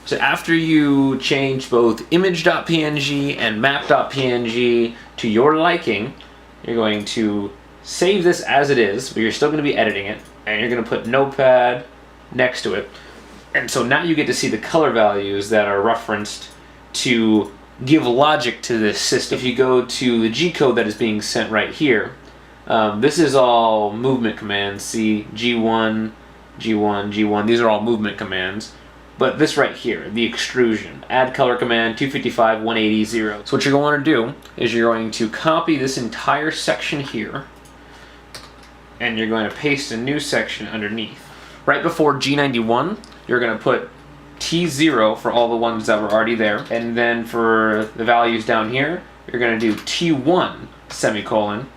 So after you change both image.png and map.png to your liking, you're going to save this as it is, but you're still going to be editing it, and you're going to put Notepad next to it. And so now you get to see the color values that are referenced to give logic to this system. If you go to the G code that is being sent right here, this is all movement commands. See, G1, G1, G1, these are all movement commands. But this right here, the extrusion, add color command 255 180 0. So what you're going to do is you're going to copy this entire section here, and you're going to paste a new section underneath. Right before G91, you're going to put T0 for all the ones that were already there, and then for the values down here, you're going to do T1 semicolon,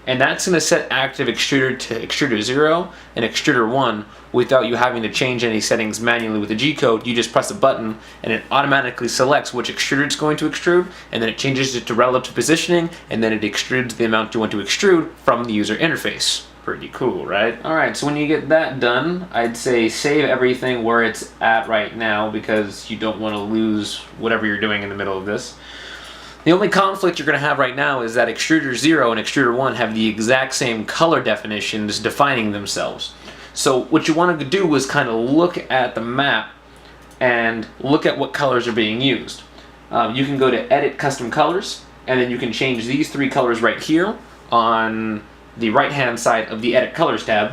and that's going to set active extruder to extruder 0 and extruder 1 without you having to change any settings manually with the G code. You just press a button and it automatically selects which extruder it's going to extrude, and then it changes it to relative positioning, and then it extrudes the amount you want to extrude from the user interface. Pretty cool, right? Alright, so when you get that done, I'd say save everything where it's at right now, because you don't want to lose whatever you're doing in the middle of this. The only conflict you're going to have right now is that extruder 0 and extruder 1 have the exact same color definitions defining themselves. So what you want to do is kind of look at the map and look at what colors are being used. You can go to Edit Custom Colors, and then you can change these 3 colors right here on the right hand side of the Edit Colors tab,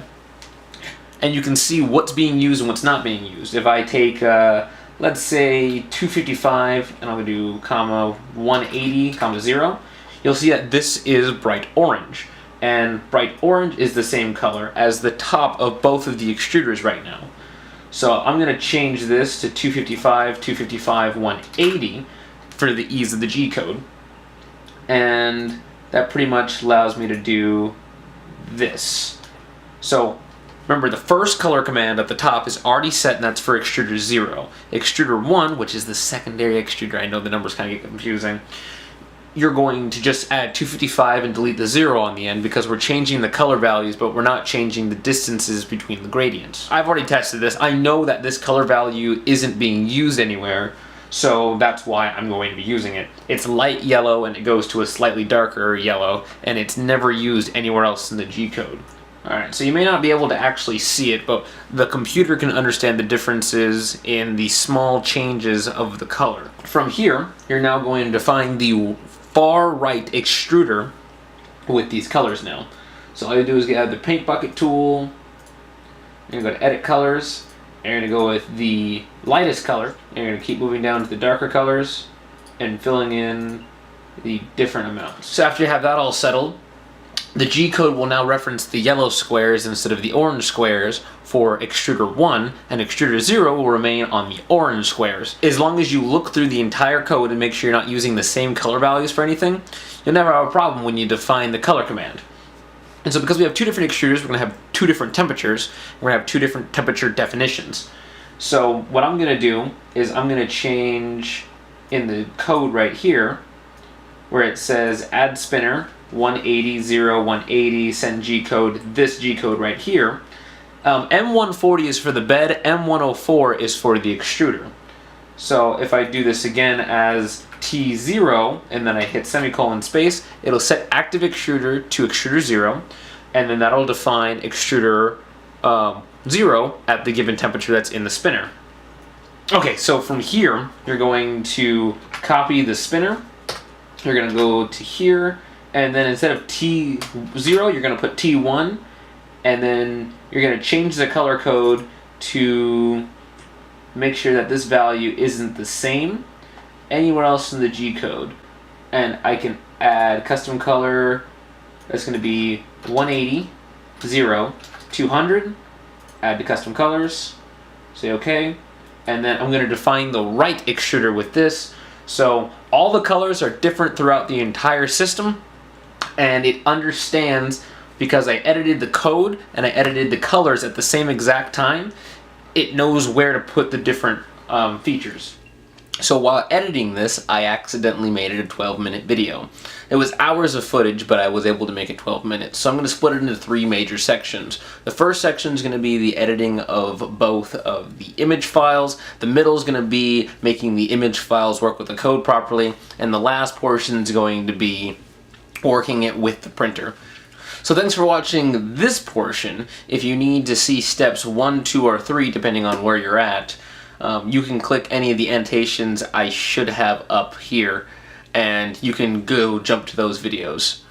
and you can see what's being used and what's not being used. If I take let's say 255 and I'm going to do comma 180 comma 0, you'll see that this is bright orange, and bright orange is the same color as the top of both of the extruders right now. So I'm going to change this to 255 255 180 for the ease of the G code, and that pretty much allows me to do this. So remember, the first color command at the top is already set, and that's for extruder 0. Extruder 1, which is the secondary extruder, I know the numbers kind of get confusing, you're going to just add 255 and delete the 0 on the end, because we're changing the color values, but we're not changing the distances between the gradients. I've already tested this. I know that this color value isn't being used anywhere, so that's why I'm going to be using it. It's light yellow and it goes to a slightly darker yellow, and it's never used anywhere else in the G code. Alright, so you may not be able to actually see it, but the computer can understand the differences in the small changes of the color. From here, you're now going to define the far right extruder with these colors now. So all you do is add the paint bucket tool, you're going to go to Edit Colors, and you're going to go with the lightest color, and you're going to keep moving down to the darker colors and filling in the different amounts. So after you have that all settled, the G code will now reference the yellow squares instead of the orange squares for extruder 1, and extruder 0 will remain on the orange squares. As long as you look through the entire code and make sure you're not using the same color values for anything, you'll never have a problem when you define the color command. And so because we have 2 different extruders, we're going to have 2 different temperatures, we're going to have 2 different temperature definitions. So what I'm going to do is I'm going to change in the code right here, where it says add spinner 180 0 180 send G code, this G code right here. M140 is for the bed, M104 is for the extruder. So if I do this again as T0 and then I hit semicolon space, it'll set active extruder to extruder 0, and then that'll define extruder 0 at the given temperature that's in the spinner. Okay, so from here you're going to copy the spinner, you're going to go to here, and then instead of T0 you're going to put T1, and then you're going to change the color code to make sure that this value isn't the same anywhere else in the G code. And I can add custom color, that's going to be 180 0 200, add to custom colors, say OK, and then I'm going to define the right extruder with this. So all the colors are different throughout the entire system, and it understands, because I edited the code and I edited the colors at the same exact time, it knows where to put the different features. So while editing this, I accidentally made it a 12-minute video. It was hours of footage, but I was able to make it 12 minutes. So I'm going to split it into 3 major sections. The first section is going to be the editing of both of the image files. The middle is going to be making the image files work with the code properly. And the last portion is going to be working it with the printer. So thanks for watching this portion. If you need to see steps 1, 2, or 3, depending on where you're at, you can click any of the annotations I should have up here, and you can go jump to those videos.